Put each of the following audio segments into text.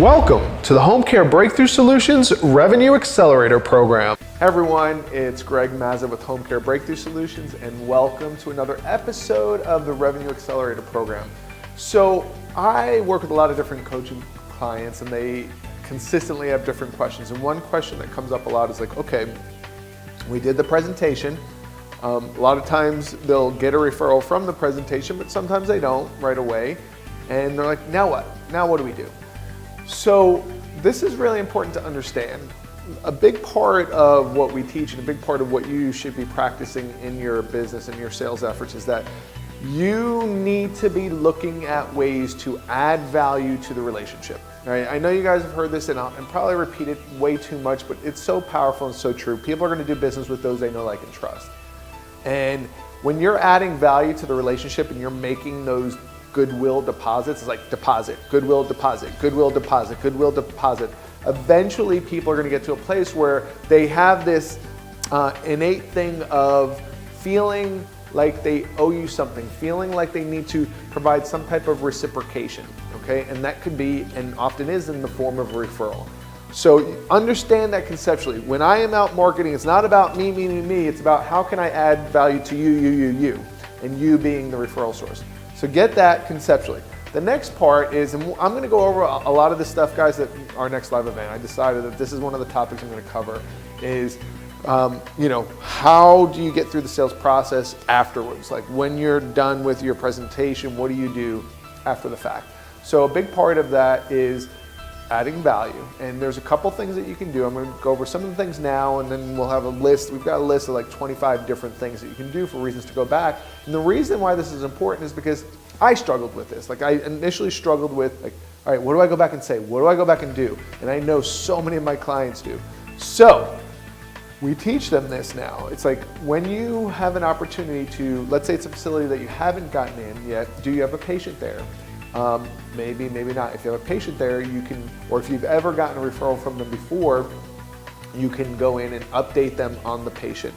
Welcome to the Home Care Breakthrough Solutions Revenue Accelerator Program. Hey everyone, it's Greg Mazza with Home Care Breakthrough Solutions, and welcome to another episode of the Revenue Accelerator Program. So I work with a lot of different coaching clients, and they consistently have different questions. And one question that comes up a lot is like, okay, we did the presentation. A lot of times they'll get a referral from the presentation, but sometimes they don't right away. And they're like, now what? Now what do we do? So this is really important to understand. A big part of what we teach and a big part of what you should be practicing in your business and your sales efforts is that you need to be looking at ways to add value to the relationship. Right? I know you guys have heard this and probably repeat it way too much, but it's so powerful and so true. People are going to do business with those they know, like, and trust. And when you're adding value to the relationship and you're making those goodwill deposits, it's like deposit, goodwill deposit, goodwill deposit, goodwill deposit. Eventually people are going to get to a place where they have this innate thing of feeling like they owe you something, feeling like they need to provide some type of reciprocation, okay? And that could be, and often is, in the form of a referral. So understand that conceptually. When I am out marketing, it's not about me, it's about how can I add value to you, and you being the referral source. So get that conceptually. The next part is, and I'm going to go over a lot of this stuff, guys, at our next live event. I decided that this is one of the topics I'm going to cover is, how do you get through the sales process afterwards? Like when you're done with your presentation, what do you do after the fact? So a big part of that is adding value. And there's a couple things that you can do. I'm going to go over some of the things now, and then we'll have a list. We've got a list of like 25 different things that you can do for reasons to go back. And the reason why this is important is because I struggled with this. Like I initially struggled with like, all right, what do I go back and say? What do I go back and do? And I know so many of my clients do. So we teach them this now. It's like when you have an opportunity to, let's say it's a facility that you haven't gotten in yet, do you have a patient there? Maybe, maybe not. If you have a patient there, you can, or if you've ever gotten a referral from them before, you can go in and update them on the patient.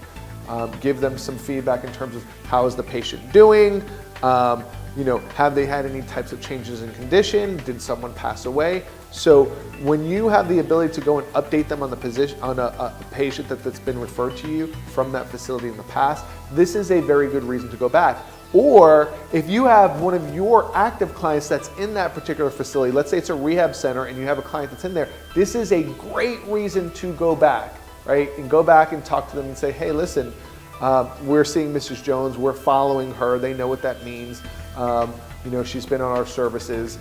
Give them some feedback in terms of how is the patient doing? Have they had any types of changes in condition? Did someone pass away? So when you have the ability to go and update them on the position on a patient that's been referred to you from that facility in the past, this is a very good reason to go back. Or if you have one of your active clients that's in that particular facility, let's say it's a rehab center and you have a client that's in there, this is a great reason to go back, right? And go back and talk to them and say, hey, listen, we're seeing Mrs. Jones, we're following her, they know what that means. She's been on our services.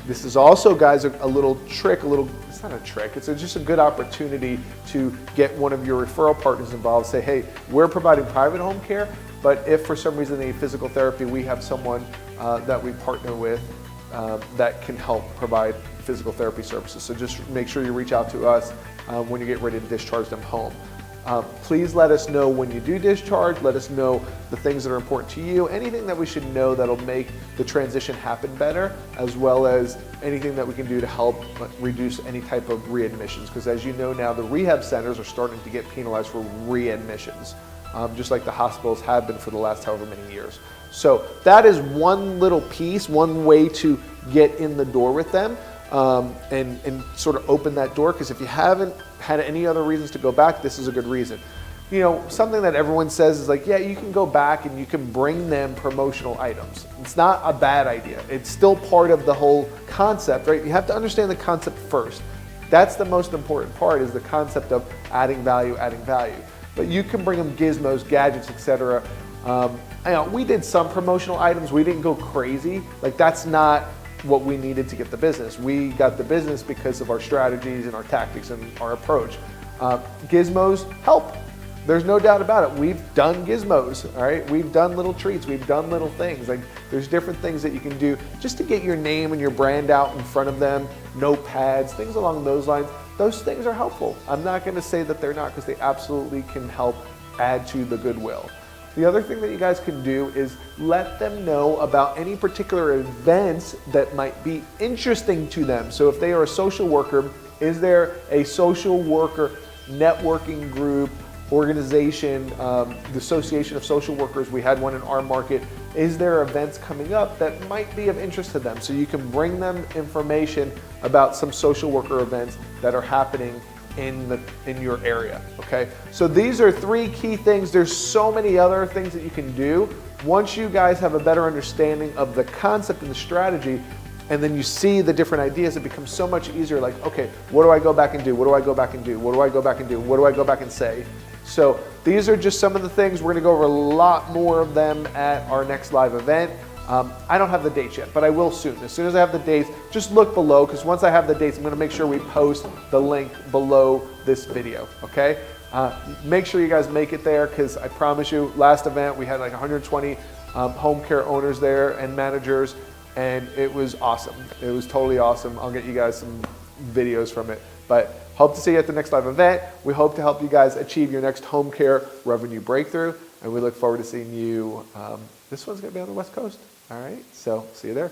This is also, guys, a little trick, it's not a trick, it's just a good opportunity to get one of your referral partners involved. Say, hey, we're providing private home care, but if for some reason they need physical therapy, we have someone that we partner with that can help provide physical therapy services. So just make sure you reach out to us when you get ready to discharge them home. Please let us know when you do discharge. Let us know the things that are important to you, anything that we should know that'll make the transition happen better, as well as anything that we can do to help reduce any type of readmissions. Because as you know now, the rehab centers are starting to get penalized for readmissions. Just like the hospitals have been for the last however many years. So that is one little piece, one way to get in the door with them and sort of open that door, because if you haven't had any other reasons to go back, this is a good reason. Something that everyone says is like, yeah, you can go back and you can bring them promotional items. It's not a bad idea. It's still part of the whole concept, right? You have to understand the concept first. That's the most important part, is the concept of adding value. But you can bring them gizmos, gadgets, etc. We did some promotional items. We didn't go crazy. Like, that's not what we needed to get the business. We got the business because of our strategies and our tactics and our approach. Gizmos help. There's no doubt about it. We've done gizmos, all right? We've done little treats. We've done little things. Like, there's different things that you can do just to get your name and your brand out in front of them. Notepads, things along those lines. Those things are helpful. I'm not going to say that they're not, because they absolutely can help add to the goodwill. The other thing that you guys can do is let them know about any particular events that might be interesting to them. So if they are a social worker, is there a social worker networking group, organization, the Association of Social Workers, we had one in our market. Is there events coming up that might be of interest to them? So you can bring them information about some social worker events that are happening in your area, okay? So these are 3 key things. There's so many other things that you can do. Once you guys have a better understanding of the concept and the strategy, and then you see the different ideas, it becomes so much easier. Like, okay, what do I go back and do? What do I go back and do? What do I go back and do? What do I go back and say? So these are just some of the things. We're gonna go over a lot more of them at our next live event. I don't have the dates yet, but I will soon. As soon as I have the dates, just look below, because once I have the dates, I'm gonna make sure we post the link below this video, okay? Make sure you guys make it there, because I promise you, last event, we had like 120 home care owners there and managers, and it was awesome. It was totally awesome. I'll get you guys some videos from it. But hope to see you at the next live event. We hope to help you guys achieve your next home care revenue breakthrough, and we look forward to seeing you. This one's gonna be on the West Coast. All right, so see you there.